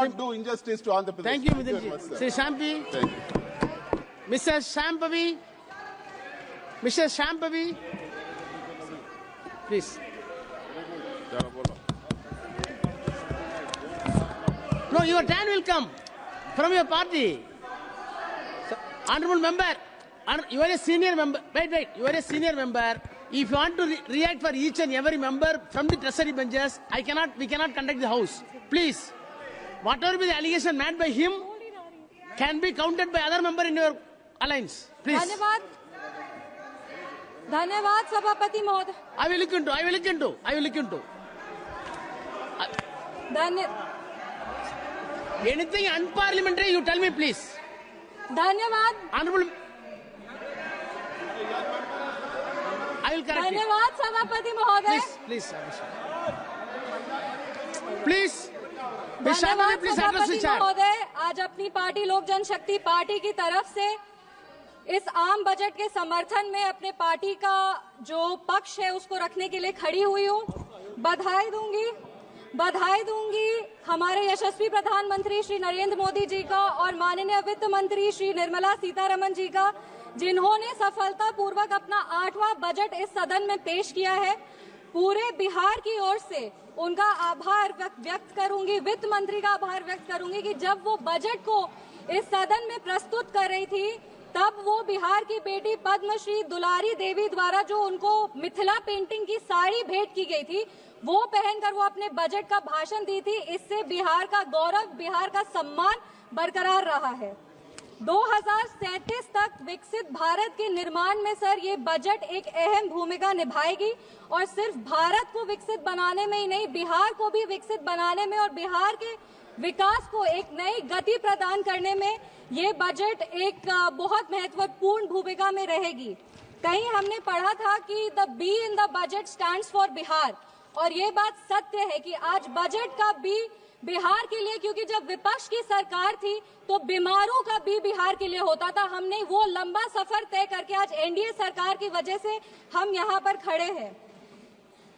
not do injustice to Andhra Pradesh. Thank you, Midinji. Sri Shampi. Thank you. Mr. Shampavi. Mr. Shampavi. Please. No, your turn will come from your party. So, honorable member, you are a senior member. Wait. You are a senior member. If you want to react for each and every member from the treasury benches, we cannot conduct the house. Please, whatever be the allegation made by him can be counted by other member in your alliance. Please. धन्यवाद सभापति महोदय. I will look into. Anything unparliamentary, you tell me, please. धन्यवाद. Honorable, I will correct it. धन्यवाद सभापति महोदय. Please. धन्यवाद Please address the सभापति chair. महोदय. आज अपनी पार्टी लोक जनशक्ति पार्टी की तरफ से इस आम बजट के समर्थन में अपने पार्टी का जो पक्ष है उसको रखने के लिए खड़ी हुई हूँ. बधाई दूंगी हमारे यशस्वी प्रधानमंत्री श्री नरेंद्र मोदी जी का और माननीय वित्त मंत्री श्री निर्मला सीतारमण जी का, जिन्होंने सफलतापूर्वक अपना 8वां बजट इस सदन में पेश किया है. पूरे बिहार की ओर से उनका आभार व्यक्त करूंगी, वित्त मंत्री का आभार व्यक्त करूंगी कि जब वो बजट को इस सदन में प्रस्तुत कर रही थी तब वो बिहार की बेटी पद्मश्री दुलारी देवी द्वारा जो उनको मिथिला पेंटिंग की साड़ी भेंट की गई थी वो पहनकर वो अपने बजट का भाषण दी थी. इससे बिहार का गौरव, बिहार का सम्मान बरकरार रहा है. 2037 तक विकसित भारत के निर्माण में सर ये बजट एक अहम भूमिका निभाएगी और सिर्फ भारत को विकसित बनाने में ही नहीं, बिहार को भी विकसित बनाने में और बिहार के विकास को एक नई गति प्रदान करने में ये बजट एक बहुत महत्वपूर्ण भूमिका में रहेगी. कहीं हमने पढ़ा था कि the be in the budget stands for Bihar, और ये बात सत्य है कि आज बजट का बी बिहार के लिए, क्योंकि जब विपक्ष की सरकार थी तो बीमारों का बी बिहार के लिए होता था. हमने वो लंबा सफर तय करके आज एनडीए सरकार की वजह से हम यहाँ पर खड़े हैं.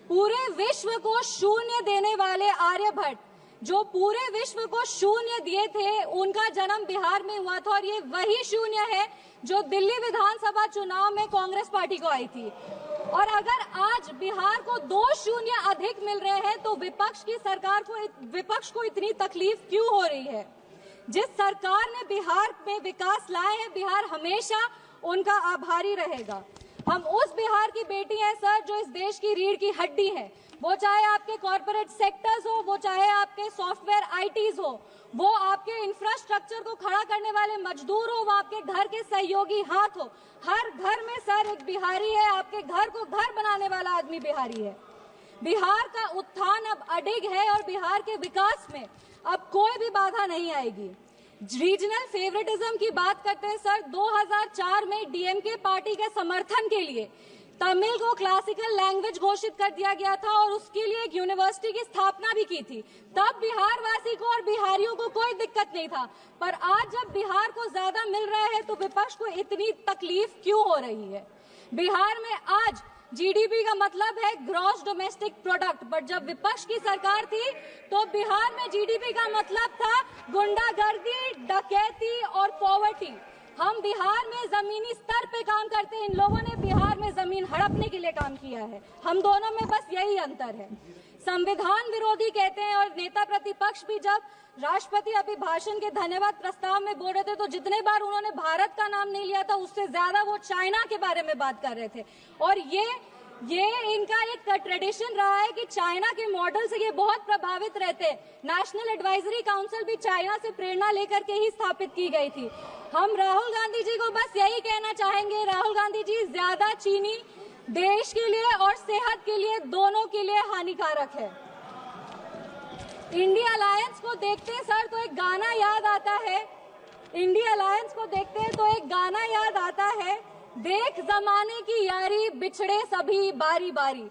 पूरे विश्व को शून्य देने वाले आर्यभट्ट, जो पूरे विश्व को शून्य दिए थे, उनका जन्म बिहार में हुआ था और ये वही शून्य है जो दिल्ली विधानसभा चुनाव में कांग्रेस पार्टी को आई थी. और अगर आज बिहार को 2 शून्य अधिक मिल रहे हैं तो विपक्ष को इतनी तकलीफ क्यों हो रही है? जिस सरकार ने बिहार में विकास लाए हैं, बिहार हमेशा उनका आभारी रहेगा. हम उस बिहार की बेटी हैं सर जो इस देश की रीढ़ की हड्डी है. वो चाहे आपके कॉर्पोरेट सेक्टर्स हो, वो चाहे आपके सॉफ्टवेयर आईटीज हो, वो आपके इंफ्रास्ट्रक्चर को खड़ा करने वाले मजदूर हो, वो आपके घर के सहयोगी हाथ हो. हर घर में सर एक बिहारी है. आपके घर को घर बनाने वाला आदमी बिहारी है. बिहार का उत्थान अब अडिग है और बिहार के विकास में अब कोई भी बाधा नहीं आएगी. रीजनल फेवरेटिज्म की बात करते हैं सर. 2004 में डीएमके पार्टी के समर्थन के लिए तमिल को क्लासिकल लैंग्वेज घोषित कर दिया गया था और उसके लिए एक यूनिवर्सिटी की स्थापना भी की थी. तब बिहार वासी को और बिहारियों को कोई दिक्कत नहीं था. पर आज जब बिहार को ज्यादा मिल रहा है तो विपक्ष को इतनी तकलीफ क्यों हो रही है? बिहार में आज जीडीपी का मतलब है ग्रॉस डोमेस्टिक प्रोडक्ट, बट जब विपक्ष की सरकार थी तो बिहार में जीडीपी का मतलब था गुंडागर्दी, डकैती और पॉवर्टी. हम बिहार में जमीनी स्तर पे काम करते हैं, इन लोगों ने बिहार में जमीन हड़पने के लिए काम किया है. हम दोनों में बस यही अंतर है. संविधान विरोधी कहते हैं और नेता प्रतिपक्ष भी जब राष्ट्रपति अभिभाषण के धन्यवाद प्रस्ताव में बोल रहे थे तो जितने बार उन्होंने भारत का नाम नहीं लिया था उससे ज्यादा वो चाइना के बारे में बात कर रहे थे. और ये इनका एक ट्रेडिशन रहा है कि चाइना के मॉडल से ये बहुत प्रभावित रहते हैं. नेशनल एडवाइजरी काउंसिल भी चाइना से प्रेरणा लेकर के ही स्थापित की गई थी. हम राहुल गांधी जी को बस यही कहना चाहेंगे, राहुल गांधी जी, ज्यादा चीनी देश के लिए और सेहत के लिए, दोनों के लिए हानिकारक है. इंडिया अलायंस को देखते हैं सर तो एक गाना याद आता है. इंडिया अलायंस को देखते हैं तो एक गाना याद आता है, देख जमाने की यारी बिछड़े सभी बारी बारी.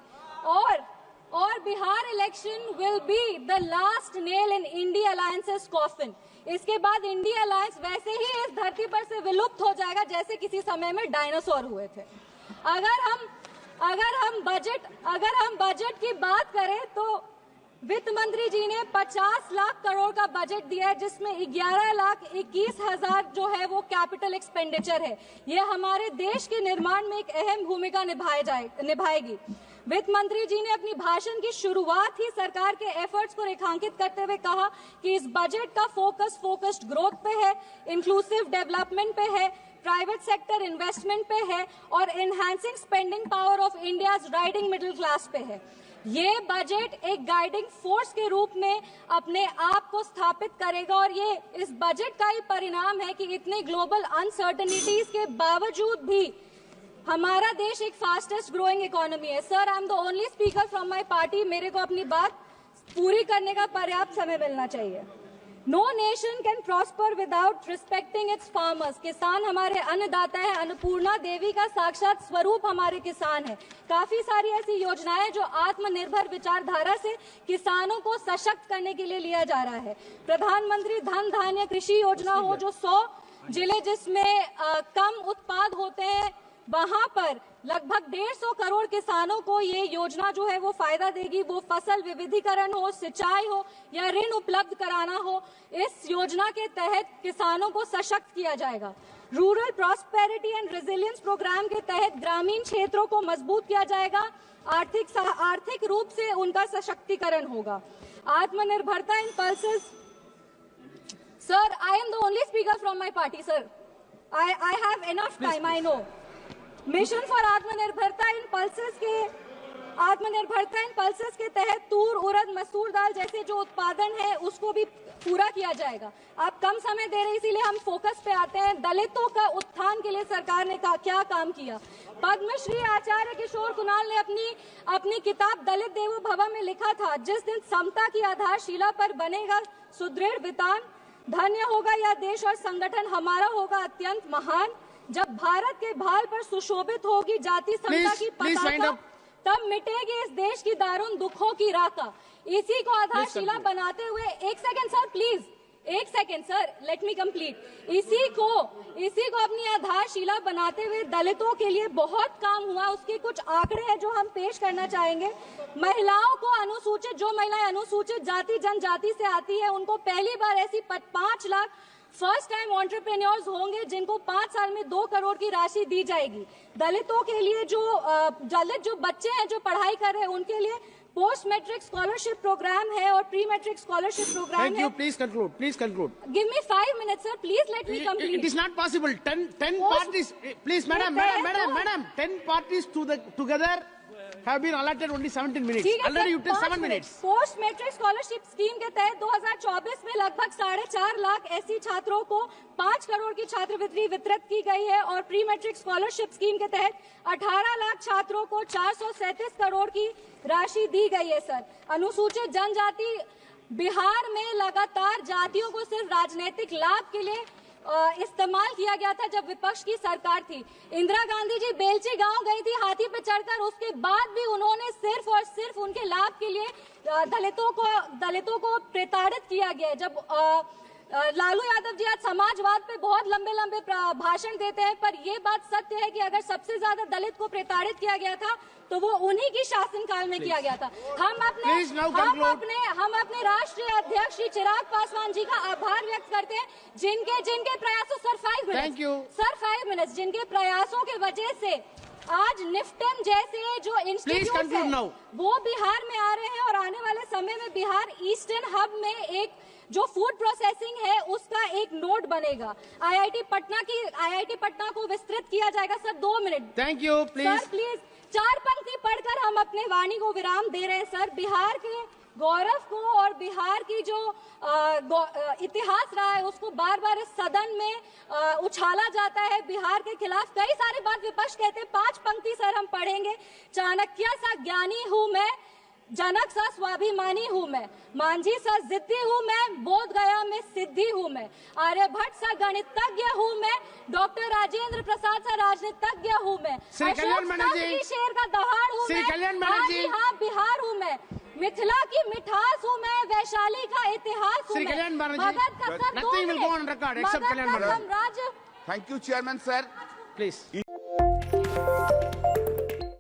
और Bihar election will be the last nail in India alliances coffin. इसके बाद इंडिया अलायंस वैसे ही इस धरती पर से विलुप्त हो जाएगा जैसे किसी समय में डायनासोर हुए थे. अगर हम बजट की बात करें तो वित्त मंत्री जी ने 50 लाख करोड़ का बजट दिया है, जिसमें 11,21,000 जो है वो कैपिटल एक्सपेंडिचर है। ये हमारे देश के निर्माण में एक अहम भूमिका निभाएगी। वित्त मंत्री जी ने अपनी भाषण की शुरुआत ही सरकार के एफर्ट्स को रेखांकित करते हुए कहा कि इस बजट का फोकस्ड ग्रोथ पे है, इंक्लूसिव डेवलपमेंट पे है, प्राइवेट सेक्टर इन्वेस्टमेंट पे है और enhancing spending power of India's riding middle class पे है। ये बजट एक गाइडिंग फोर्स के रूप में अपने आप को स्थापित करेगा और ये इस बजट का ही परिणाम है कि इतने ग्लोबल अनसर्टेनिटीज के बावजूद भी हमारा देश एक फास्टेस्ट ग्रोइंग इकोनॉमी है। Sir, I am the only speaker from my party. मेरे को अपनी बात पूरी करने का पर्याप्त समय मिलना चाहिए। No nation can prosper without respecting its farmers. किसान हमारे अन्नदाता है। अन्नपूर्णा देवी का साक्षात स्वरूप हमारे किसान है। काफी सारी ऐसी योजनाएं जो आत्मनिर्भर विचारधारा से किसानों को सशक्त करने के लिए लिया जा रहा है। प्रधानमंत्री धन धान्य कृषि योजना हो, जो 100 जिले जिसमें कम उत्पाद होते हैं वहां पर लगभग 150 करोड़ किसानों को ये योजना जो है वो फायदा देगी। वो फसल विविधीकरण हो, सिंचाई हो या ऋण उपलब्ध कराना हो, इस योजना के तहत किसानों को सशक्त किया जाएगा। Rural prosperity and resilience programme के तहत ग्रामीण क्षेत्रों को मजबूत किया जाएगा। आर्थिक रूप से उनका सशक्तिकरण होगा। आत्मनिर्भरता in pulses. Sir, I am the only speaker from my party. Sir, I have enough time, I know. Mission for आत्मनिर्भरता इन पल्सेस के तहत तूर, उड़द, मसूर दाल जैसे जो उत्पादन है उसको भी पूरा किया जाएगा। आप कम समय दे रहे, इसीलिए हम फोकस पे आते हैं। दलितों का उत्थान के लिए सरकार ने क्या काम किया। पद्मश्री आचार्य किशोर कुणाल ने अपनी किताब दलित देवो भव में लिखा था, जिस दिन समता की आधारशिला पर बनेगा सुदृढ़ वितान, धन्य होगा यह देश और संगठन हमारा होगा अत्यंत महान। जब भारत के भाल पर सुशोभित होगी जाति समता की पताका, तब मिटेगी इस देश की दारुण दुखों की राका। इसी को आधारशिला बनाते हुए, एक सेकंड सर, प्लीज, एक second sir, let me complete. इसी को अपनी आधारशिला बनाते हुए दलितों के लिए बहुत काम हुआ। उसके कुछ आंकड़े हैं जो हम पेश करना चाहेंगे। महिलाओं को अनुसूचित, जो महिलाएं अनुसूचित जाति जनजाति से आती है, उनको पहली बार ऐसी 5 लाख फर्स्ट टाइम एंटरप्रेन्योर्स होंगे जिनको 5 साल में 2 करोड़ की राशि दी जाएगी। दलितों के लिए दलित जो बच्चे हैं जो पढ़ाई कर रहे हैं उनके लिए पोस्ट मैट्रिक स्कॉलरशिप प्रोग्राम है और प्री मैट्रिक स्कॉलरशिप प्रोग्राम है। Thank you. Please conclude. Please conclude. Give me 5 minutes, sir. Please let me complete. It is not possible. 10 parties. Please, madam. 10 parties together have been allotted only 17 minutes. Already you took 7 minutes. Post matric scholarship scheme के तहत 2024 में लगभग 4.5 लाख ऐसी छात्रों को 5 करोड़ की छात्रवृत्ति वितरित की गई है और प्री मैट्रिक स्कॉलरशिप स्कीम के तहत 18 लाख छात्रों को 437 करोड़ की राशि दी गई है। सर, अनुसूचित जनजाति बिहार में लगातार जातियों को सिर्फ राजनीतिक लाभ के लिए इस्तेमाल किया गया था जब विपक्ष की सरकार थी। इंदिरा गांधी जी बेलची गांव गई थी हाथी पे चढ़कर, उसके बाद भी उन्होंने सिर्फ और सिर्फ उनके लाभ के लिए दलितों को प्रताड़ित किया गया। जब लालू यादव जी आज समाजवाद पे बहुत लंबे लंबे भाषण देते हैं, पर ये बात सत्य है कि अगर सबसे ज्यादा दलित को प्रताड़ित किया गया था तो वो उन्हीं की शासनकाल में किया गया था। हम अपने राष्ट्रीय अध्यक्ष श्री चिराग पासवान जी का आभार व्यक्त करते हैं, जिनके प्रयासों, सर 5 मिनट्स, जिनके प्रयासों के वजह से आज निफ्टन जैसे जो इंस्टीट्यूट है वो बिहार में आ रहे हैं और आने वाले समय में बिहार ईस्टर्न हब में एक जो फूड प्रोसेसिंग है उसका एक नोड बनेगा। आईआईटी पटना को विस्तृत किया जाएगा। Sir 2 minute. Thank you. Sir please 4 पंक्ति पढ़कर हम अपने वाणी को विराम दे रहे हैं। सर, बिहार के गौरव को और बिहार की जो इतिहास रहा है उसको बार बार इस सदन में उछाला जाता है। बिहार के खिलाफ कई सारी बात विपक्ष कहते हैं। 5 पंक्ति सर हम पढ़ेंगे। चाणक्य सा ज्ञानी हूँ मैं, जनक सा स्वाभिमानी हूँ मैं, मांझी सा जिद्दी हूँ मैं, बोध गया में सिद्धि हूँ मैं, आर्यभट्ट सा गणितज्ञ हूँ मैं, डॉक्टर राजेंद्र प्रसाद सा राजनीतिज्ञ हूँ मैं, शेर का दहाड़ हूँ मैं, हाँ बिहार हूँ मैं, मिथिला की मिठास हूँ मैं, वैशाली का इतिहास हूँ मैं, मगध का साम्राज्य। Thank you, Chairman, sir. Please.